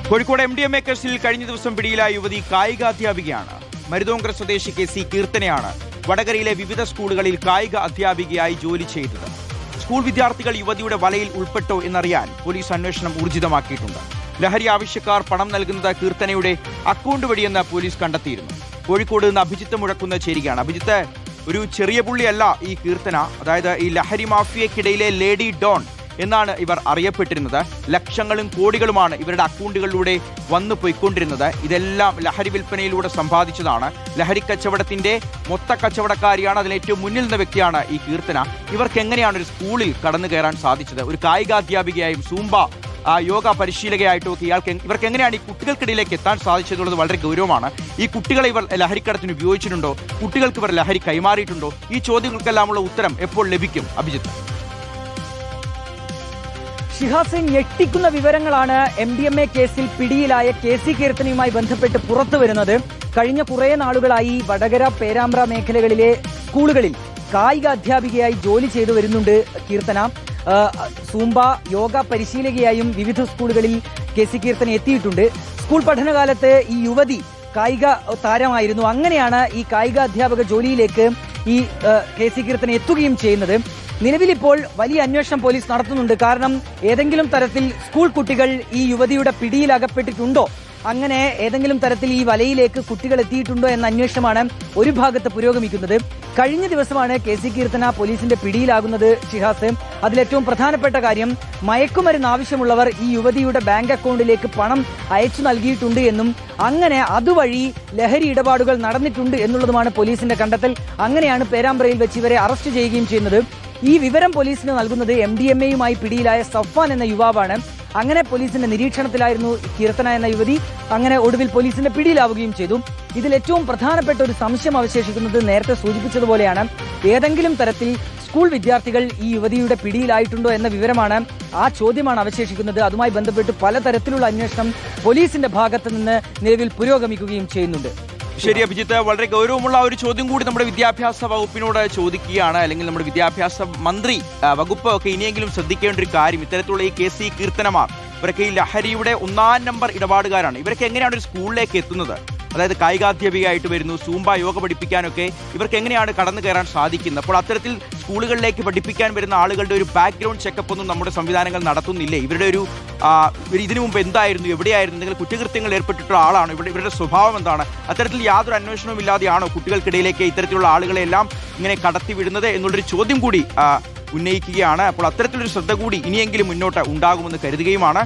Kozhikode MDMA കേസിൽ കഴിഞ്ഞ ദിവസം പിടിയിലായ യുവതി കായിക അധ്യാപികയാണ്. മരുതോങ്കര സ്വദേശി KC കീർത്തനയാണ് വടകരയിലെ വിവിധ സ്കൂളുകളിൽ കായിക അധ്യാപികയായി ജോലി ചെയ്തത്. സ്കൂൾ വിദ്യാർത്ഥികൾ യുവതിയുടെ വലയിൽ ഉൾപ്പെട്ടോ എന്നറിയാൻ പോലീസ് അന്വേഷണം ഊർജിതമാക്കിയിട്ടുണ്ട്. ലഹരി ആവശ്യക്കാർ പണം നൽകുന്നത് കീർത്തനയുടെ അക്കൗണ്ട് വഴിയെന്ന് പോലീസ് കണ്ടെത്തിയിരുന്നു. കോഴിക്കോട് നിന്ന് അഭിജിത്ത് മുഴക്കുന്ന ചേരുകയാണ്. അഭിജിത്ത്, ഒരു ചെറിയ പുള്ളിയല്ല ഈ കീർത്തന. അതായത് ഈ ലഹരി മാഫിയക്കിടയിലെ ലേഡി ഡോൺ എന്നാണ് ഇവർ അറിയപ്പെട്ടിരുന്നത്. ലക്ഷങ്ങളും കോടികളുമാണ് ഇവരുടെ അക്കൗണ്ടുകളിലൂടെ വന്നു പോയിക്കൊണ്ടിരുന്നത്. ഇതെല്ലാം ലഹരി വിൽപ്പനയിലൂടെ സമ്പാദിച്ചതാണ്. ലഹരി കച്ചവടത്തിന്റെ മൊത്ത കച്ചവടക്കാരിയാണ്. അതിൽ ഏറ്റവും മുന്നിൽ നിന്ന വ്യക്തിയാണ് ഈ കീർത്തന. ഇവർക്ക് എങ്ങനെയാണ് ഒരു സ്കൂളിൽ കടന്നു കയറാൻ സാധിച്ചത്? ഒരു കായികാധ്യാപികയായും സൂംബ യോഗ പരിശീലകയായിട്ടും ഒക്കെ ഇവർക്ക് എങ്ങനെയാണ് ഈ കുട്ടികൾക്കിടയിലേക്ക് എത്താൻ സാധിച്ചതെന്നുള്ളത് വളരെ ഗൗരവമാണ്. ഈ കുട്ടികളെ ഇവർ ലഹരിക്കടത്തിന് ഉപയോഗിച്ചിട്ടുണ്ടോ? കുട്ടികൾക്ക് ഇവർ ലഹരി കൈമാറിയിട്ടുണ്ടോ? ഈ ചോദ്യങ്ങൾക്കെല്ലാമുള്ള ഉത്തരം എപ്പോൾ ലഭിക്കും അഭിജിത്ത്? ഷിഹാസ്, ഞെട്ടിക്കുന്ന വിവരങ്ങളാണ് MDMA കേസിൽ പിടിയിലായ KC കീർത്തനയുമായി ബന്ധപ്പെട്ട് പുറത്തു വരുന്നത്. കഴിഞ്ഞ കുറേ നാളുകളായി വടകര, പേരാമ്പ്ര മേഖലകളിലെ സ്കൂളുകളിൽ കായിക അധ്യാപികയായി ജോലി ചെയ്തു വരുന്നുണ്ട് കീർത്തന. സൂംബ യോഗ പരിശീലകയായും വിവിധ സ്കൂളുകളിൽ KC കീർത്തന എത്തിയിട്ടുണ്ട്. സ്കൂൾ പഠനകാലത്ത് ഈ യുവതി കായിക താരമായിരുന്നു. അങ്ങനെയാണ് ഈ കായിക അധ്യാപക ജോലിയിലേക്ക് ഈ KC കീർത്തന എത്തുകയും ചെയ്യുന്നത്. നിലവിലിപ്പോൾ വലിയ അന്വേഷണം പോലീസ് നടത്തുന്നുണ്ട്. കാരണം ഏതെങ്കിലും തരത്തിൽ സ്കൂൾ കുട്ടികൾ ഈ യുവതിയുടെ പിടിയിൽ അകപ്പെട്ടിട്ടുണ്ടോ, അങ്ങനെ ഏതെങ്കിലും തരത്തിൽ ഈ വലയിലേക്ക് കുട്ടികൾ എത്തിയിട്ടുണ്ടോ എന്ന അന്വേഷണമാണ് ഒരു ഭാഗത്ത് പുരോഗമിക്കുന്നത്. കഴിഞ്ഞ ദിവസമാണ് KC കീർത്തന പോലീസിന്റെ പിടിയിലാകുന്നത് ഷിഹാസ്. അതിലേറ്റവും പ്രധാനപ്പെട്ട കാര്യം, മയക്കുമരുന്ന് ആവശ്യമുള്ളവർ ഈ യുവതിയുടെ ബാങ്ക് അക്കൗണ്ടിലേക്ക് പണം അയച്ചു നൽകിയിട്ടുണ്ട് എന്നും അങ്ങനെ അതുവഴി ലഹരി ഇടപാടുകൾ നടന്നിട്ടുണ്ട് എന്നുള്ളതുമാണ് പോലീസിന്റെ കണ്ടെത്തൽ. അങ്ങനെയാണ് പേരാമ്പ്രയിൽ വെച്ച് ഇവരെ അറസ്റ്റ് ചെയ്യുകയും ചെയ്യുന്നത്. ഈ വിവരം പോലീസിന് നൽകുന്നത് MDMAയുമായി പിടിയിലായ സഫ്വാൻ എന്ന യുവാവാണ്. അങ്ങനെ പോലീസിന്റെ നിരീക്ഷണത്തിലായിരുന്നു കീർത്തന എന്ന യുവതി. അങ്ങനെ ഒടുവിൽ പോലീസിന്റെ പിടിയിലാവുകയും ചെയ്തു. ഇതിൽ ഏറ്റവും പ്രധാനപ്പെട്ട ഒരു സംശയം അവശേഷിക്കുന്നത് നേരത്തെ സൂചിപ്പിച്ചതുപോലെയാണ്, ഏതെങ്കിലും തരത്തിൽ സ്കൂൾ വിദ്യാർത്ഥികൾ ഈ യുവതിയുടെ പിടിയിലായിട്ടുണ്ടോ എന്ന വിവരമാണ്. ആ ചോദ്യമാണ് അവശേഷിക്കുന്നത്. അതുമായി ബന്ധപ്പെട്ട് പലതരത്തിലുള്ള അന്വേഷണം പോലീസിന്റെ ഭാഗത്ത് നിന്ന് നിലവിൽ പുരോഗമിക്കുകയും ചെയ്യുന്നുണ്ട്. ശരി അഭിജിത്ത്, വളരെ ഗൗരവമുള്ള ഒരു ചോദ്യം കൂടി നമ്മുടെ വിദ്യാഭ്യാസ വകുപ്പിനോട് ചോദിക്കുകയാണ്. അല്ലെങ്കിൽ നമ്മുടെ വിദ്യാഭ്യാസ മന്ത്രി വകുപ്പ് ഒക്കെ ഇനിയെങ്കിലും ശ്രദ്ധിക്കേണ്ട ഒരു കാര്യം, ഇത്തരത്തിലുള്ള ഈ KC കീർത്തനമാർ ഇവരൊക്കെ ഈ ലഹരിയുടെ 1-ാം നമ്പർ ഇടപാടുകാരാണ്. ഇവരൊക്കെ എങ്ങനെയാണ് ഒരു സ്കൂളിലേക്ക് എത്തുന്നത്? അതായത് കായികാധ്യാപികയായിട്ട് വരുന്നു, സൂംബ യോഗ പഠിപ്പിക്കാനൊക്കെ ഇവർക്ക് എങ്ങനെയാണ് കടന്നു കയറാൻ സാധിക്കുന്നത്? അപ്പോൾ അത്തരത്തിൽ സ്കൂളുകളിലേക്ക് പഠിപ്പിക്കാൻ വരുന്ന ആളുകളുടെ ഒരു ബാക്ക്ഗ്രൗണ്ട് ചെക്കപ്പ് ഒന്നും നമ്മുടെ സംവിധാനങ്ങൾ നടത്തുന്നില്ലേ? ഇവരുടെ ഒരു ഇതിനു മുമ്പ് എന്തായിരുന്നു, എവിടെയായിരുന്നു, എന്തെങ്കിലും കുറ്റകൃത്യങ്ങൾ ഏർപ്പെട്ടിട്ടുള്ള ആളാണോ, ഇവരുടെ സ്വഭാവം എന്താണ്? അത്തരത്തിൽ യാതൊരു അന്വേഷണവും ഇല്ലാതെയാണോ കുട്ടികൾക്കിടയിലേക്ക് ഇത്തരത്തിലുള്ള ആളുകളെല്ലാം ഇങ്ങനെ കടത്തി വിടുന്നത് എന്നുള്ളൊരു ചോദ്യം കൂടി ഉന്നയിക്കുകയാണ്. അപ്പോൾ അത്തരത്തിലൊരു ശ്രദ്ധ കൂടി ഇനിയെങ്കിലും മുന്നോട്ട് ഉണ്ടാകുമെന്ന് കരുതുകയുമാണ്.